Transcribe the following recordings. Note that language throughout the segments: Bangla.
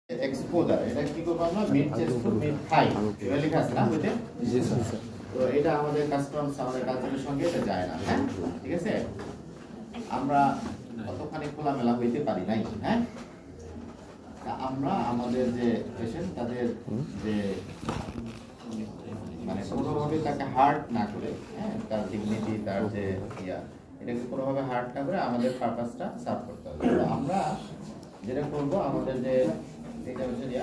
এক্সপোজার এটা কি করব আমরা মিড চেস্ট টু মিড থাই এটা লেখা আছে না বুঝতে? জি স্যার। তো এটা আমাদের কাস্টমস আমাদের কালচারের সঙ্গে এটা যায় না, হ্যাঁ ঠিক আছে। আমরা কতখানি খোলামেলা হইতে পারি নাই, হ্যাঁ আমরা আমাদের যে পেশেন্ট তাদের যে মানে কোনোভাবে তাকে হার্ট না করে, হ্যাঁ তার ডিগনিটি তার যে এটাকে কোনোভাবে হার্ট না করে আমাদের পারপাসটা সার্ভ করতে হবে। তো আমরা যেটা করবো আমাদের যে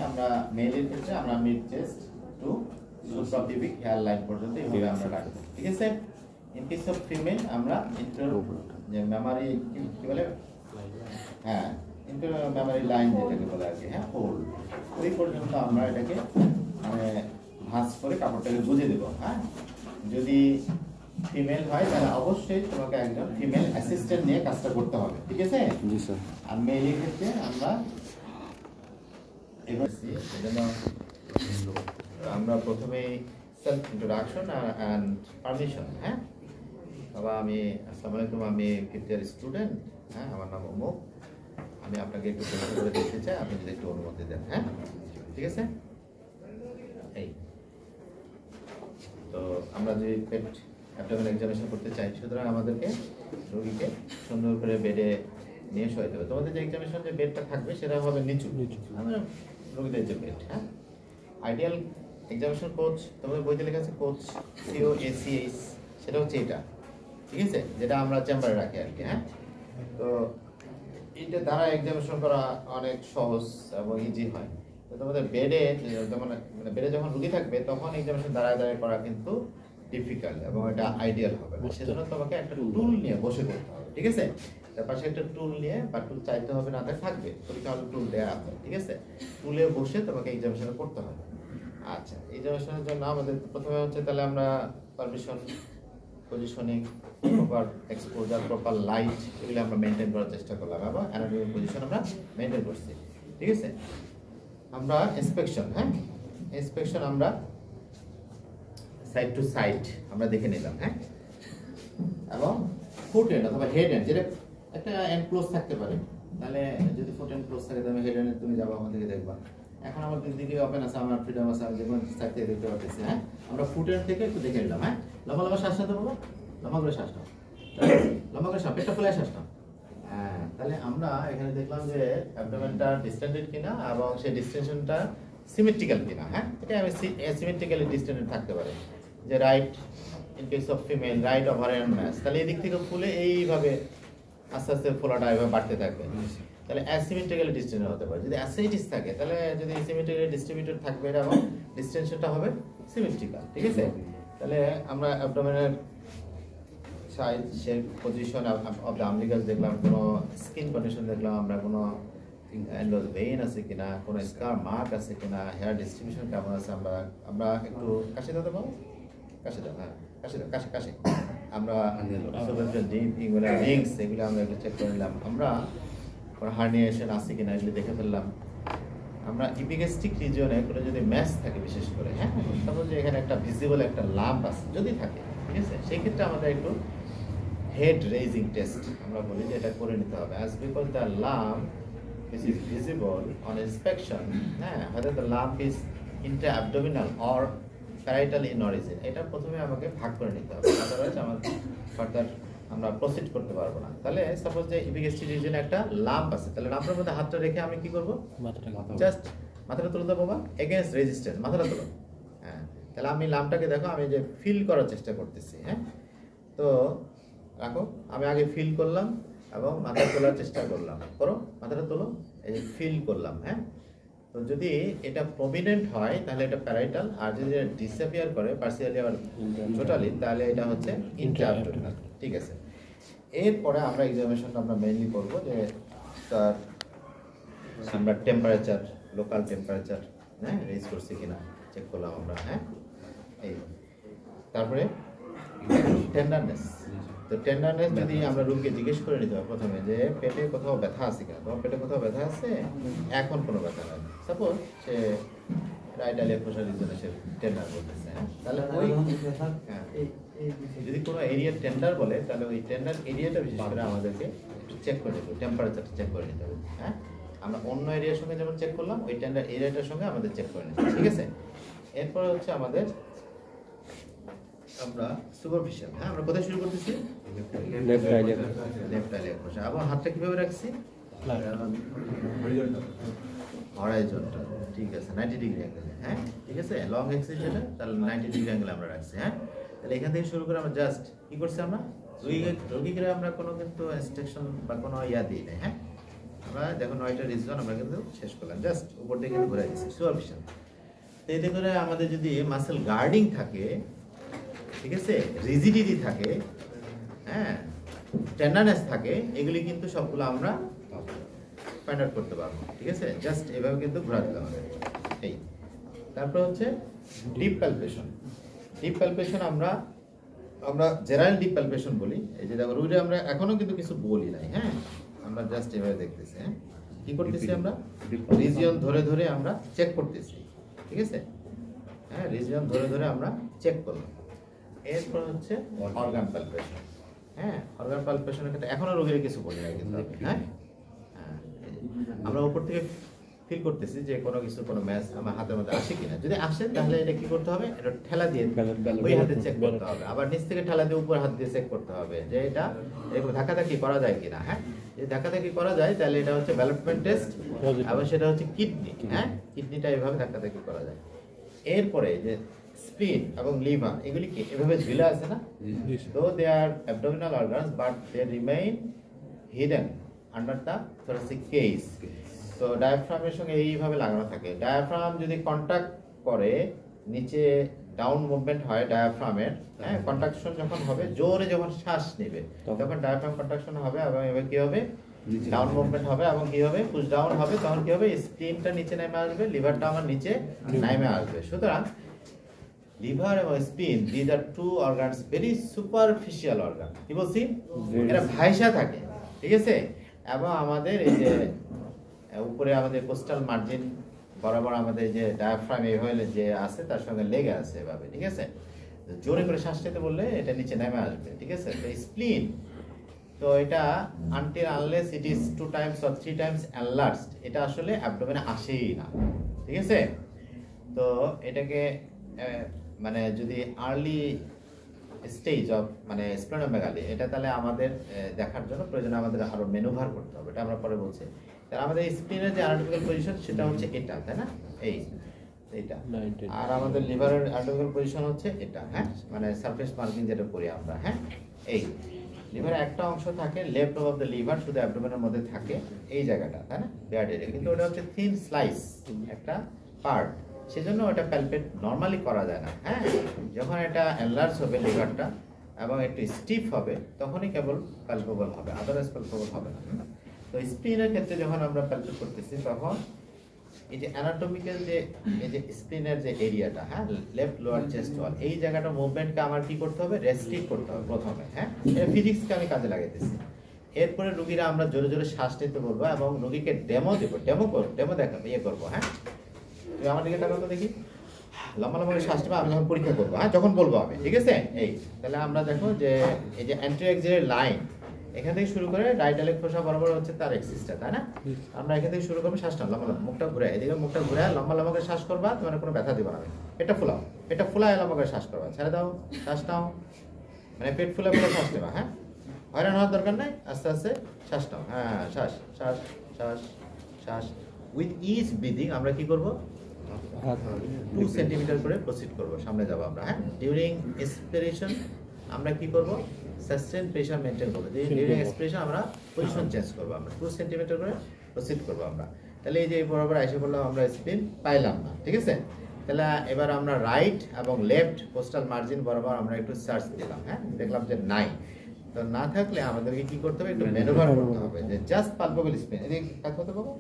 আমরা মেলের ক্ষেত্রে আমরা mid chest to suprapubic hair line পর্যন্ত এইভাবে আমরা রাখবো, ঠিক আছে। ইন কেস অফ ফিমেল আমরা ইন্টার যে মেমারি কি বলে, হ্যাঁ ইন্টার মেমারি লাইন যেটাকে বলে আর কি, হ্যাঁ হোল্ড ওই পর্যন্ত আমরা এটাকে মানে ভাঁজ করে কাপড়টাকে গুজে দেবো। হ্যাঁ যদি ফিমেল হয় তাহলে অবশ্যই তোমাকে একজন ফিমেল অ্যাসিস্ট্যান্ট নিয়ে কাজটা করতে হবে, ঠিক আছে। জি স্যার। আর মেলের ক্ষেত্রে আমরা আমরা প্রথমেই সেলফ ইন্ট্রোডাকশন অ্যান্ড পারমিশন। হ্যাঁ বাবা আমি আসসালামু আলাইকুম, আমি ফিফথ ইয়ার স্টুডেন্ট, হ্যাঁ আমার নাম অমুক, আমি আপনাকে একটু পরীক্ষা করে দেখতে চাই, আপনি যদি একটু অনুমতি দেন, হ্যাঁ ঠিক আছে। এই তো আমরা যে পেট অ্যাবডোমেন এক্সামিনেশন করতে চাই, সুতরাং আমাদেরকে রোগীকে সুন্দর করে বেডে নিয়ে শোয়াতে হবে। তোমাদের যে এক্সামিনেশন যে বেডটা থাকবে সেটা হবে নিচু, আমরা রোগীদের যে বেড, হ্যাঁ আইডিয়াল এক্সামিনেশন কোচ তোমাদের বইতে লেখা আছে কোচ COACH, সেটা হচ্ছে এটা, ঠিক আছে, যেটা আমরা চেম্বারে রাখি আর কি। হ্যাঁ তো এইটা দ্বারা এক্সামিনেশন করা অনেক সহজ এবং ইজি হয়। তো তোমাদের বেডে যখন মানে বেডে যখন রোগী থাকবে তখন এক্সামিনেশন দাঁড়ায় দাঁড়ায় করা কিন্তু ডিফিকাল্ট এবং এটা আইডিয়াল হবে না। সেজন্য তোমাকে একটা টুল নিয়ে বসে করতে হবে, ঠিক আছে। তার পাশে একটা টুল নিয়ে বা টুল চাইতে হবে না থাকবে, পরীক্ষা হলে টুল দেওয়া আছে, ঠিক আছে। টুলে বসে তোমাকে এক্সামিনেশন করতে হবে। আচ্ছা এক্সামিনেশনের জন্য আমাদের প্রথমে হচ্ছে তাহলে আমরা permission, positioning, proper exposure, proper light এগুলো আমরা মেনটেন করার চেষ্টা করলাম এবং অ্যানাটমিক পজিশন আমরা মেনটেন করছি, ঠিক আছে। আমরা ইন্সপেকশন, হ্যাঁ ইন্সপেকশন আমরা সাইড টু সাইড আমরা দেখে নিলাম, হ্যাঁ এবং ফুট এন্ড অথবা হেড এন্ড যেটা একটা এন্ড ক্লোজ থাকতে পারে, তাহলে যদি ফুট এন্ড ক্লোজ থাকে তাহলে হেড এন্ড তুমি যাবো আমার দিকে দেখবা। এখন আমার দিকে ওপেন আছে, আমার ফ্রিডম আছে, আমি যেমন সাইড থেকে দেখতে পাচ্ছি। হ্যাঁ আমরা ফুট এন্ড থেকে একটু দেখে নিলাম। হ্যাঁ লম্বা লম্বা শ্বাস নিতে পারবো, লম্বা করে শ্বাস নাও, লম্বা করে শ্বাস, পেটটা ফুলে শ্বাস নাও। হ্যাঁ তাহলে আমরা এখানে দেখলাম যে অ্যাবডোমেনটা ডিস্টেন্ডেড কিনা এবং সেই ডিস্টেনশনটা সিমেট্রিক্যাল কিনা। হ্যাঁ এটা আমি সিমেট্রিক্যালি ডিস্টেন্ডেড থাকতে পারে, যে right in case of female right over and match, তাহলে এই দিক থেকে ফুলে এইভাবে আস্তে আস্তে ফোলাটা এভাবে বাড়তে থাকবে, তাহলে অ্যাসিমেট্রিক্যালি ডিস্টেন্ডেড হতে পারে। যদি অ্যাসাইটিস থাকে তাহলে যদি সিমেট্রিক্যালি ডিস্ট্রিবিউটেড থাকবে এটা এবং ডিস্টেনশনটা হবে সিমেট্রিক্যাল, ঠিক আছে। তাহলে আমরা অ্যাবডোমেনের size, shape, position of the umbilicus দেখলাম, কোনো স্কিন কন্ডিশন দেখলাম, আমরা কোনো এন্ডোজ ভেইন আছে কিনা, কোনো স্কার মার্ক আছে কিনা, হেয়ার ডিস্ট্রিবিউশন কেমন আছে, আমরা একটু কাশি দিতে পারবো, কাশি দাও, হ্যাঁ কাশি দাও, কাশি কাশি আমরা এগুলো রিংস এগুলো আমরা একটু চেক করে নিলাম, আমরা কোনো হার্নিয়েশন আছে কিনা এগুলো দেখে ফেললাম। আমরা ইপিগ্যাস্ট্রিক রিজিয়নে কোনো যদি ম্যাচ থাকে বিশেষ করে, হ্যাঁ তারপর যে এখানে একটা ভিজিবল একটা লাম্প আছে যদি থাকে, ঠিক আছে, সেই ক্ষেত্রে আমাদের একটু হেড রেজিং টেস্ট আমরা বলি যে এটা করে নিতে হবে, as because the lump which is visible on inspection, হ্যাঁ whether the lump is intra-abdominal or parietal in origin, এটা প্রথমে আমাকে ভাগ করে নিতে হবে, আদারওয়াইজ আমার ফার্দার আমরা প্রসিড করতে পারবো না। তাহলে সাপোজ যে ইপিগ্যাস্ট্রিক রিজিয়নে একটা লাম্প আছে, তাহলে লাম্পের মধ্যে হাতটা রেখে আমি কি করবো, জাস্ট মাথাটা তুলে দেবো বা এগেনস্ট রেজিস্ট্যান্স মাথাটা তুলো, হ্যাঁ তাহলে আমি লাম্পটাকে দেখো আমি যে ফিল করার চেষ্টা করতেছি। হ্যাঁ তো রাখো, আমি আগে ফিল করলাম এবং মাথা তোলার চেষ্টা করলাম, করো মাথাটা তোলো, এই যে ফিল করলাম। হ্যাঁ তো যদি এটা প্রমিনেন্ট হয় তাহলে এটা প্যারাইটাল, আর যদি এটা ডিসঅ্যাপিয়ার করে পার্সিয়ালি আর টোটালি তাহলে এটা হচ্ছে ইন্ট্রা-অ্যাবডোমিনাল, ঠিক আছে। এরপরে আমরা এক্সামিনেশনটা আমরা মেইনলি করবো যে তার আমরা টেম্পারেচার, লোকাল টেম্পারেচার হ্যাঁ রেজ করছি কিনা চেক করলাম আমরা। হ্যাঁ এই তারপরে টেন্ডারনেস, তো টেন্ডারনেস যদি আমরা রোগীকে জিজ্ঞেস করে নিতে হবে প্রথমে যে পেটে কোথাও ব্যথা আছে কিনা, তোমার পেটে কোথাও ব্যথা আছে, এখন কোনো ব্যথা নাই, সাপোজ সে রাইট আলিয়া ফোসাল রিজনে সে টেন্ডার বলতেছে, হ্যাঁ তাহলে ওই যদি কোনো এরিয়া টেন্ডার বলে তাহলে ওই টেন্ডার এরিয়াটা বিশেষ করে আমাদেরকে চেক করে নিতে হবে, টেম্পারেচারটা চেক করে নিতে হবে। হ্যাঁ আমরা অন্য এরিয়ার সঙ্গে যেমন চেক করলাম ওই টেন্ডার এরিয়াটার সঙ্গে আমাদের চেক করে নিচ্ছি, ঠিক আছে। এরপরে হচ্ছে আমাদের আমরা সুপারফিশিয়াল, হ্যাঁ আমরা কোথায় শুরু করতেছি? লেফট আইলে লেফট আইলে বসে। আবার হাতটা কিভাবে রাখছি? হরাইজন্টাল, ঠিক আছে, 90 ডিগ্রি অ্যাঙ্গেলে, হ্যাঁ ঠিক আছে। লং এক্সিস যেটা তাহলে 90 ডিগ্রি অ্যাঙ্গেলে আমরা রাখছি, হ্যাঁ। তাহলে এখান থেকে শুরু করে আমরা জাস্ট কি করছি, আমরা রোগীকে আমরা কোনো কিন্তু ইনস্ট্রাকশন বা কোনো ইয়া দিই নাই, হ্যাঁ। আমরা দেখুন 9টা রিজন আমরা কিন্তু শেষ করলাম, জাস্ট উপর দিকে কিন্তু ঘুরে দিচ্ছি সুপারফিশিয়াল। তো এতে করে আমাদের যদি মাসেল গার্ডিং থাকে, ঠিক আছে, রিজিডিটি থাকে, হ্যাঁ, টেন্ডারনেস থাকে, এগুলি কিন্তু সবগুলো আমরা ফাইন্ড আউট করতে পারবো, ঠিক আছে। জাস্ট এভাবে কিন্তু ঘোরাতে হবে এই। তারপর হচ্ছে ডিপ প্যালপেশন। ডিপ প্যালপেশন আমরা জেনারেল ডিপ প্যালপেশন বলি। এই যে দেখো রুটে আমরা এখনো কিন্তু কিছু বলি নাই, হ্যাঁ, আমরা জাস্ট এভাবে দেখতেছি, হ্যাঁ। কি করতেছি আমরা? রিজিয়ন ধরে ধরে আমরা চেক করতেছি, ঠিক আছে, হ্যাঁ, রিজিয়ন ধরে ধরে আমরা চেক করলাম। এরপর হচ্ছে অর্গান প্যালপেশন, হ্যাঁ। অর্গান প্যালপেশনের ক্ষেত্রে এখনো রোগীর কিছু বলি নাই কিন্তু, হ্যাঁ। আমরা উপর থেকে ফিল করতেছি যে কোনো কিছু, কোনো ম্যাচ আমার হাতের মধ্যে আসে কিনা। যদি আসে তাহলে এটা কি করতে হবে? এটা ঠেলা দিয়ে ওই হাতে চেক করতে হবে। আবার নিচ থেকে ঠেলা দিয়ে উপর হাত দিয়ে চেক করতে হবে যে এটা এরকম ধাক্কাধাক্কি করা যায় কিনা, হ্যাঁ। যদি ধাক্কাধাক্কি করা যায় তাহলে এটা হচ্ছে ডেভেলপমেন্ট টেস্ট। আবার সেটা হচ্ছে কিডনি, হ্যাঁ, কিডনিটা এভাবে ধাক্কাধাক্কি করা যায়। এরপরে যে স্প্লিন এবং লিভার এগুলি কি এভাবে ঝুলে আছে না? Though they are abdominal organs but they remain hidden under the thoracic cage. তো ডায়াফ্রামের সঙ্গে এইভাবে লাগানো থাকে। ডায়াফ্রাম যদি কন্ট্যাক্ট করে, নিচে ডাউন মুভমেন্ট হয় ডায়াফ্রামের, হ্যাঁ, কন্ট্রাকশন যখন হবে, জোরে যখন শ্বাস নেবে তখন ডায়াফ্রাম কন্ট্রাকশন হবে এবং এবার কি হবে? ডাউন মুভমেন্ট হবে এবং কি হবে? পুশ ডাউন হবে। তখন কি হবে? স্প্লিনটা নিচে নেমে আসবে, লিভারটা আমার নিচে নেমে আসবে। সুতরাং লিভার এবং spleen, this are two organs, very superficial organ. কি বলছি? এরা ভাইসা থাকে, ঠিক আছে। এবং আমাদের এই যে উপরে আমাদের কোস্টাল মার্জিন বরাবর আমাদের যে ডায়াফ্রাম এইভাবে যে আছে তার সঙ্গে লেগে আছে এভাবে, ঠিক আছে। জোরে করে শ্বাস নিতে বললে এটা নিচে নেমে আসবে, ঠিক আছে। তো স্প্লিন, তো এটা until unless it is 2 Times or 3 Times enlarged, এটা আসলে অ্যাবডোমেনে আসেই না, ঠিক আছে। তো এটাকে মানে যদি আর্লি স্টেজ অফ মানে স্প্লেনোমেগালি, এটা তাহলে আমাদের দেখার জন্য প্রয়োজন আমাদের আরো ম্যানুভার করতে হবে, এটা আমরা পরে বলছি। তাহলে আমাদের স্প্লিনের যে অ্যানাটমিক্যাল পজিশন সেটা হচ্ছে এটা, তাই না, এইটা। আর আমাদের লিভারের অ্যানাটমিক্যাল পজিশন হচ্ছে এটা, হ্যাঁ, মানে সারফেস মার্কিং যেটা করি আমরা, হ্যাঁ। এই লিভারের একটা অংশ থাকে লেফট অফ দ্য লিভার, শুধু অ্যাবডোমেনের মধ্যে থাকে এই জায়গাটা, তাই না, বিয়ার্ড এরিয়া, কিন্তু ওটা হচ্ছে থিন স্লাইস একটা পার্ট, সেজন্য ওটা প্যালপেট নর্মালি করা যায় না, হ্যাঁ। যখন এটা এনলার্জ হবে লিভারটা এবং একটু স্টিফ হবে তখনই কেবল প্যালপেবল হবে, আদারওয়াইজ প্যালপেবল হবে না। তো স্প্লিনের ক্ষেত্রে যখন আমরা প্যালপেট করতেছি তখন এই যে অ্যানাটমিক্যাল যে এই যে স্প্লিনের যে এরিয়াটা, হ্যাঁ, লেফট লোয়ার চেস্ট ওয়াল, এই জায়গাটা মুভমেন্টকে আমার কি করতে হবে? রেস্ট্রিক্ট করতে হবে প্রথমে, হ্যাঁ। এটা ফিজিক্সকে আমি কাজে লাগাইতেছি। এরপরে রোগীরা আমরা জোরে জোরে শ্বাস নিতে বলবো এবং রোগীকে ডেমো দেবো, ডেমো দেখাবো, ইয়ে করবো, হ্যাঁ। তুমি আমার দিকে তাকাও তো দেখি, লম্বা লম্বা শ্বাস নেবে, আমি যখন পরীক্ষা করবো, হ্যাঁ, যখন বলবো আমি, ঠিক আছে। এই তাহলে আমরা দেখো যে এই যে অ্যান্টেরিয়র এক্সিলের লাইন এখান থেকে শুরু করে ডাইটালিক ফোসা বরাবর হচ্ছে তার এক্সিসটা, তাই না। আমরা এখান থেকে শুরু করবো শ্বাসটা লম্বা লম্বা, মুখটা ঘুরে এদিকে, মুখটা ঘুরে লম্বা লম্বা করে শ্বাস করবা, তোমার কোনো ব্যথা দিবা না। এটা ফুলাও, এটা ফুলায় লম্বা করে শ্বাস করবা, ছেড়ে দাও, শ্বাস নাও, মানে পেট ফুলে ফুলে শ্বাস নেবা, হ্যাঁ, হয়রান হওয়ার দরকার নাই, আস্তে আস্তে শ্বাস নাও, হ্যাঁ, শ্বাস শ্বাস শ্বাস শ্বাস। উইথ ইচ ব্রিদিং আমরা কি করবো? 2 সেন্টিমিটার করে প্রসিড করবো, সামনে যাবো আমরা, হ্যাঁ। ডিউরিং এক্সপিরেশন আমরা কি করবো? সাস্টেন প্রেশার মেনটেন করবো। ডিউরিং এক্সপিরেশন আমরা পজিশন চেঞ্জ করবো, আমরা 2 সেন্টিমিটার করে প্রসিড করবো আমরা। তাহলে এই যে বরাবর এসে বললাম আমরা স্পিন পাইলাম না, ঠিক আছে। তাহলে এবার আমরা রাইট এবং লেফট কোস্টাল মার্জিন বরাবর আমরা একটু সার্চ দিলাম, হ্যাঁ, দেখলাম যে নাই। তো না থাকলে আমাদেরকে কি করতে হবে? একটু ম্যানুভার করতে হবে, যে জাস্ট পালপেবল স্পিন, এদিকে কাজ করতে পারবো,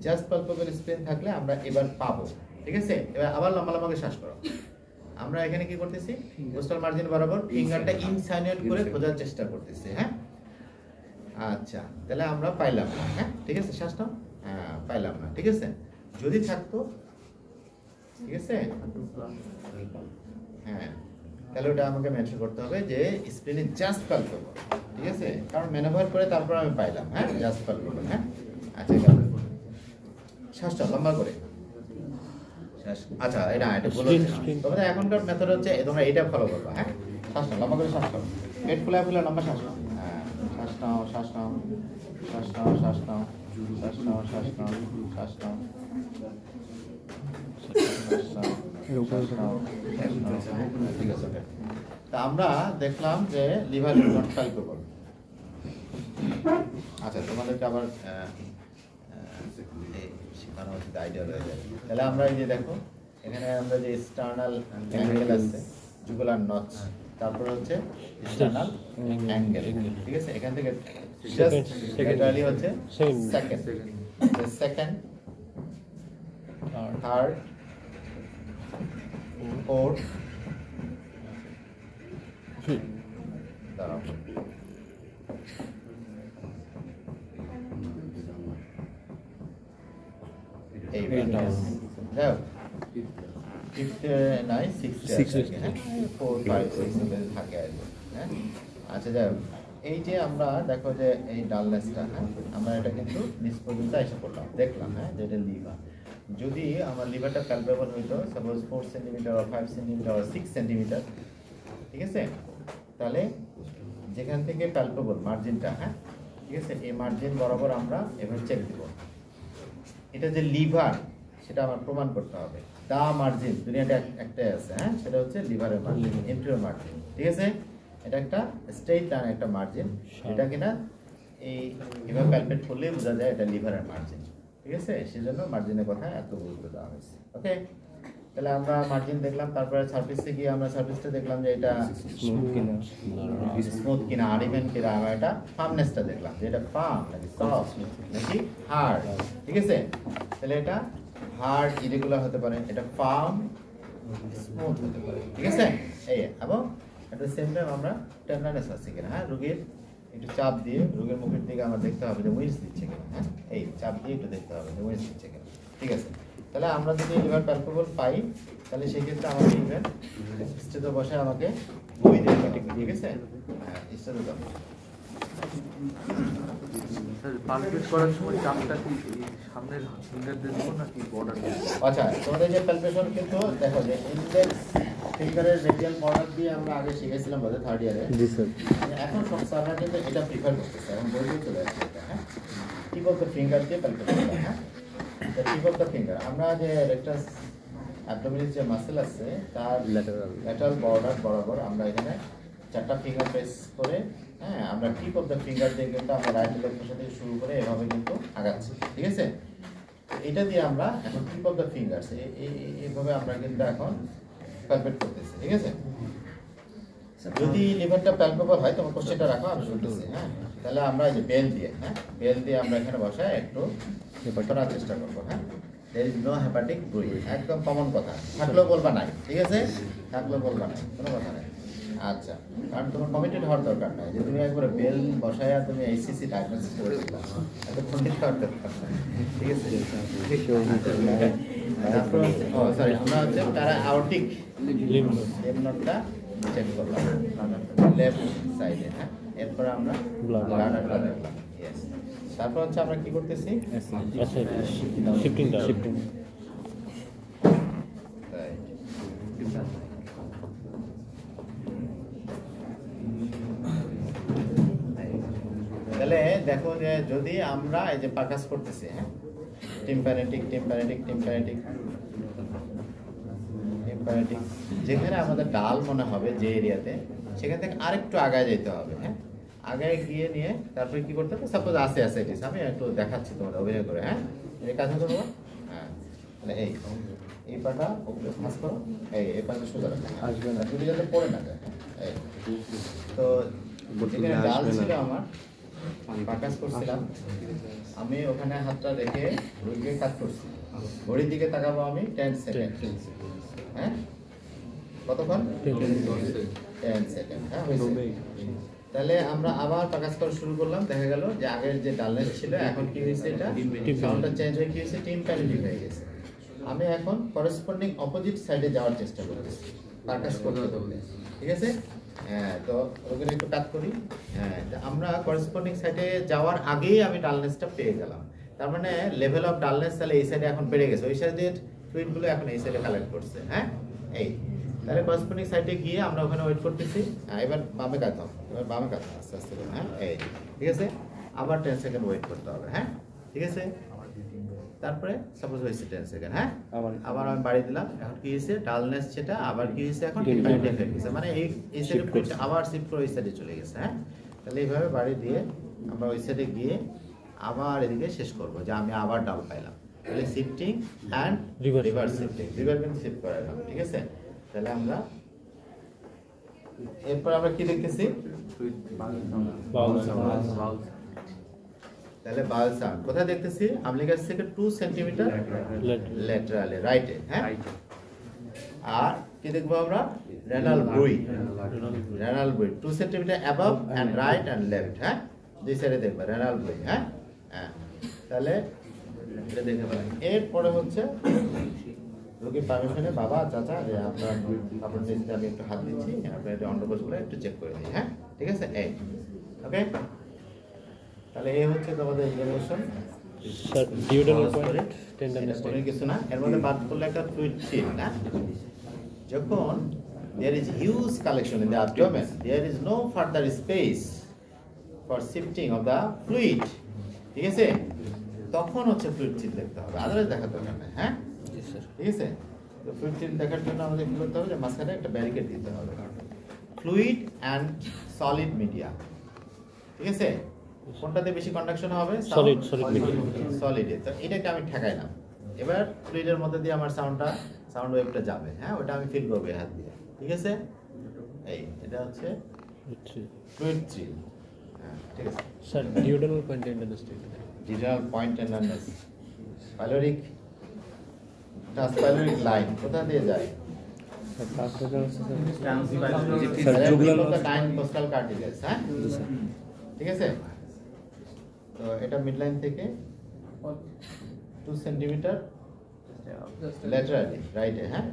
জাস্ট পালপেবল স্পিন থাকলে আমরা এবার পাবো, ঠিক আছে। এবার আবার লম্বা লম্বা করে শ্বাস করো। আমরা এখানে কি করতেছি? কোস্টাল মার্জিন বরাবর ফিঙ্গারটা ইনসাইনেট করে খোঁজার চেষ্টা করতেছি, হ্যাঁ। আচ্ছা, তাহলে আমরা পাইলাম না, হ্যাঁ, ঠিক আছে, শ্বাসটা, হ্যাঁ, পাইলাম না, ঠিক আছে। যদি থাকতো, ঠিক আছে, হ্যাঁ, তাহলে ওটা আমাকে মেনশন করতে হবে যে স্প্লিনে জাস্ট পালপেবল, ঠিক আছে, কারণ ম্যানুভার করে তারপর আমি পাইলাম, হ্যাঁ, জাস্ট পালপেবল, হ্যাঁ। আচ্ছা শ্বাসটা লম্বা করে আচ্ছা এটা ভুল হচ্ছে তোমরা এখনকার মেথড হচ্ছে তোমরা এইটা ফলো করবা হ্যাঁ শ্বাসটা লম্বা করে শ্বাস নাও পেট ফুলে ফুলে লম্বা শ্বাস নাও হ্যাঁ শ্বাস নাও শ্বাস নাও শ্বাস নাও শ্বাস নাও শ্বাস নাও শ্বাস নাও শ্বাস নাও ঠিক আছে তা আমরা দেখলাম যে লিভার ইজ নট প্যালপেবল আচ্ছা তোমাদেরকে আবার শেখানো হচ্ছে আইডিয়া রয়ে যায় তাহলে আমরা এই যে দেখো এখানে আমরা যে এক্সটার্নাল অ্যাঙ্গেল আছে জুগুলার নচ তারপর হচ্ছে এক্সটার্নাল অ্যাঙ্গেল ঠিক আছে এখান থেকে জাস্ট লিটারালি হচ্ছে সেকেন্ড সেকেন্ড থার্ড ফোর্থ দাঁড়াও আচ্ছা যাই এই যে আমরা দেখো যে এই ডালনেসটা হ্যাঁ আমরা এটা কিন্তু নিচ পর্যন্ত এসে পড়লাম দেখলাম হ্যাঁ যে এটা লিভার যদি আমার লিভারটা প্যালপেবল হইতো suppose 4 centimetre or 5 centimetre or 6 centimetre ঠিক আছে তাহলে যেখান থেকে প্যালপেবল মার্জিনটা হ্যাঁ ঠিক আছে এই মার্জিন বরাবর আমরা এভাবে চেক দিব এটা যে লিভার সেটা আমার প্রমাণ করতে হবে দা মার্জিন দুনিয়াটা একটাই আছে হ্যাঁ সেটা হচ্ছে লিভারের মার্জিন ইন্টেরিয়র মার্জিন ঠিক আছে এটা একটা স্ট্রেইট লাইন একটা মার্জিন এটা কিনা এই এভাবে প্যালপেট করলে বোঝা যায় এটা লিভারের মার্জিন ঠিক আছে সেজন্য মার্জিনের কথা এত গুরুত্ব দেওয়া হয়েছে ওকে তাহলে আমরা মার্জিন দেখলাম তারপরে সারফেসে গিয়ে আমরা সারফেসটা দেখলাম যে এটা স্মুথ কিনা আর ইভেন কিনা আমরা এটা ফার্মনেসটা দেখলাম যে এটা ফার্ম নাকি সফট নাকি হার্ড ঠিক আছে তাহলে এটা হার্ড ইরেগুলার হতে পারে এটা ফার্ম স্মুথ হতে পারে ঠিক আছে এই এবং এট দ্য সেম টাইম আমরা টেন্ডারনেস আছে কিনা হ্যাঁ রোগীর একটু চাপ দিয়ে রোগীর মুখের দিকে আমরা দেখতে হবে যে উইন্স দিচ্ছে কিনা হ্যাঁ এই চাপ দিয়ে একটু দেখতে হবে যে উইন্স দিচ্ছে কিনা ঠিক আছে তাহলে আমরা যদি লিভার প্যালপেবল পাই তাহলে সেই ক্ষেত্রে আমাকে ইভেন স্টেজে বসে আমাকে বই দিতে হবে ঠিক আছে হ্যাঁ স্টেজে দাও স্যার পালপেট করার সময় চাপটা কি সামনের ফিঙ্গার দিয়ে দেবো নাকি বর্ডার দিয়ে আচ্ছা তোমাদের যে প্যালপেশন কিন্তু দেখো যে ইনডেক্স ফিঙ্গারের রেডিয়াল বর্ডার দিয়ে আমরা আগে শিখেছিলাম বোধহয় থার্ড ইয়ারে জি স্যার এখন সব স্যাররা কিন্তু এটা প্রিফার করতেছে এখন বই চলে আসছে এটা হ্যাঁ টিপ অফ দ্য ফিঙ্গার দিয়ে প্যালপেশন হ্যাঁ টিপ অফ দ্য ফিঙ্গার আমরা যে রেক্টাস অ্যাবডোমিনাল যে মাসেল আছে তার ল্যাটারাল বর্ডার বরাবর আমরা এখানে চারটা ফিঙ্গার প্রেস করে হ্যাঁ আমরা টিপ অফ দ্য ফিঙ্গার দিয়ে কিন্তু আমরা রাইট লেগের সাথে শুরু করে এভাবে কিন্তু আগাচ্ছি ঠিক আছে এটা দিয়ে আমরা এখন টিপ অফ দ্য ফিঙ্গারস এইভাবে আমরা কিন্তু এখন প্যালপেট করতেছি ঠিক আছে যদি লিভারটা প্যালপেবল হয় তোমার কোশ্চেনটা রাখো আমি শুনতেছি হ্যাঁ তাহলে আমরা এই যে বেল দিয়ে হ্যাঁ বেল দিয়ে আমরা এখানে বসায় একটু করার চেষ্টা করবো হ্যাঁ there is no hepatic bruit একদম কমন কথা থাকলেও বলবা নাই ঠিক আছে থাকলেও বলবা নাই কোনো কথা নাই আচ্ছা কারণ তোমার কমিটেড হওয়ার দরকার নাই যে তুমি একবার বেল বসায়া তুমি এইচসিসি ডায়াগনোসিস করে দিলা এত কমিটেড হওয়ার দরকার নাই ঠিক আছে তারপর ও সরি আমরা হচ্ছে তারা আউটিক লিম্ফ নোডটা চেক করলাম লেফট সাইডে হ্যাঁ এরপর আমরা ব্লাডারটা দেখলাম ইয়েস তারপর হচ্ছে আমরা কি করতেছি শিফটিং তাহলে দেখো যে যদি আমরা এই যে পাকাস করতেছি হ্যাঁ টিম্প্যানেটিক যেখানে আমাদের ডাল মনে হবে যে এরিয়াতে সেখান থেকে আরেকটু আগায় যেতে হবে হ্যাঁ আগায় গিয়ে নিয়ে তারপরে কি করতে হবে সাপোজ আছে অ্যাসাইটিস আমি একটু দেখাচ্ছি তোমাদের অভিনয় করে হ্যাঁ এই কাজ করবো হ্যাঁ তাহলে এই পাটা ওকে ফাঁস করো এই পাটা সোজা রাখো আসবে না যদি যাতে পড়ে না যায় এই তো যেখানে ডাল ছিল আমার পাকাস করছিলাম আমি ওখানে হাতটা রেখে রুগীকে কাজ করছি ঘড়ির দিকে তাকাবো আমি 10 সেকেন্ড হ্যাঁ কতক্ষণ 10 সেকেন্ড হ্যাঁ হয়েছে তাহলে আমরা আবার পাকাস করা শুরু করলাম দেখা গেল যে আগের যে ডালনেস ছিল এখন কি হয়েছে এটা সাউন্ডটা চেঞ্জ হয়ে কি হয়েছে টিম্প্যানেটিক হয়ে গেছে আমি এখন করেসপন্ডিং অপোজিট সাইডে যাওয়ার চেষ্টা করতেছি পাকাস করতে হবে ঠিক আছে হ্যাঁ তো ওখানে একটু কাজ করি হ্যাঁ আমরা করেসপন্ডিং সাইডে যাওয়ার আগেই আমি ডালনেসটা পেয়ে গেলাম তার মানে লেভেল অফ ডালনেস তাহলে এই সাইডে এখন বেড়ে গেছে, ওই সাইডের ফ্লুইডগুলো এখন এই সাইডে কালেক্ট করছে। হ্যাঁ, এই তাহলে করসপন্ডিং সাইডে গিয়ে আমরা ওখানে ওয়েট করতেছি। এবার বামে কাটাও, এবার বামে কাটাও আস্তে আস্তে করে। হ্যাঁ, এই ঠিক আছে, আবার 10 সেকেন্ড ওয়েট করতে হবে। হ্যাঁ, ঠিক আছে, তারপরে সাপোজ হয়েছে 10 সেকেন্ড। হ্যাঁ, আবার আমি বাড়ি দিলাম। এখন কি হয়েছে, ডালনেস সেটা আবার কি হয়েছে, এখন ডিফারেন্ট হয়ে গেছে, মানে এই সাইডে আবার শিফট করে ওই সাইডে চলে গেছে। হ্যাঁ, তাহলে এইভাবে বাড়ি দিয়ে আমরা ওই সাইডে গিয়ে আবার এদিকে শেষ করব, যে আমি আবার ডাল পাইলাম। তাহলে shifting and reverse shifting, river কিন্তু শিফট করালাম। ঠিক আছে, তাহলে আমরা এরপর আমরা কি দেখতেছি, তাহলে বাউল সাউন্ড কোথায় দেখতেছি, আমি কাছ থেকে 2 সেন্টিমিটার ল্যাটারালি রাইটে। হ্যাঁ, আর কি দেখবো আমরা, রেনাল বুই, রেনাল বুই 2 centimetre above and right and left. হ্যাঁ, দুই সাইডে দেখবা রেনাল বুই। হ্যাঁ, হ্যাঁ, তাহলে এটা দেখতে পারেন। এরপরে হচ্ছে রোগীর পারমিশনে বাবা চাচা যে আপনার আপনার নিচে আমি একটু হাত দিচ্ছি, আপনার এটা অন্ডকোষগুলো একটু চেক করে দিই। হ্যাঁ, ঠিক আছে, এই ওকে। তাহলে এই হচ্ছে তোমাদের examination. Sir duodenal point tenderness কিছু না, এর মধ্যে বাদ করলে একটা ফ্লুইড চিল না, যখন there is huge collection in the abdomen, there is no further space for shifting of the fluid, ঠিক আছে, তখন হচ্ছে ফ্লুইড চিল দেখতে হবে, আদারওয়াইজ দেখার দরকার নেই। হ্যাঁ, ঠিক আছে, তো ফ্লুইড চিল দেখার জন্য আমাদের কি করতে হবে, যে মাঝখানে একটা ব্যারিকেড দিতে হবে, ফ্লুইড অ্যান্ড সলিড মিডিয়া। ঠিক আছে, কোনটাতে বেশি কন্ডাকশন হবে, সলিড সলিডে। তো এটাকে আমি ঠেকাইলাম, এবার ফ্লুইডের মধ্যে দিয়ে আমার সাউন্ড ওয়েভটা যাবে। হ্যাঁ, ওটা আমি ফিল করবো হাত দিয়ে। ঠিক আছে, এই এটা হচ্ছে ফ্লুইড চিল। হ্যাঁ, ঠিক আছে sir duodenal point tenderness duodenal point tenderness, pyloric transpyloric line কোথা দিয়ে যায়, কোস্টাল কার্টিলেজ। হ্যাঁ, ঠিক আছে, তো এটা মিড লাইন থেকে 2 সেন্টিমিটার ল্যাটারালি রাইটে। হ্যাঁ,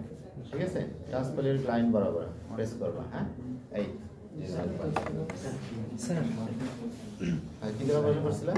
ঠিক আছে, ট্রান্সপাইলোরিক লাইন বরাবর প্রেস করবা। হ্যাঁ, এই স্যার কি দেওয়া বলছিলাম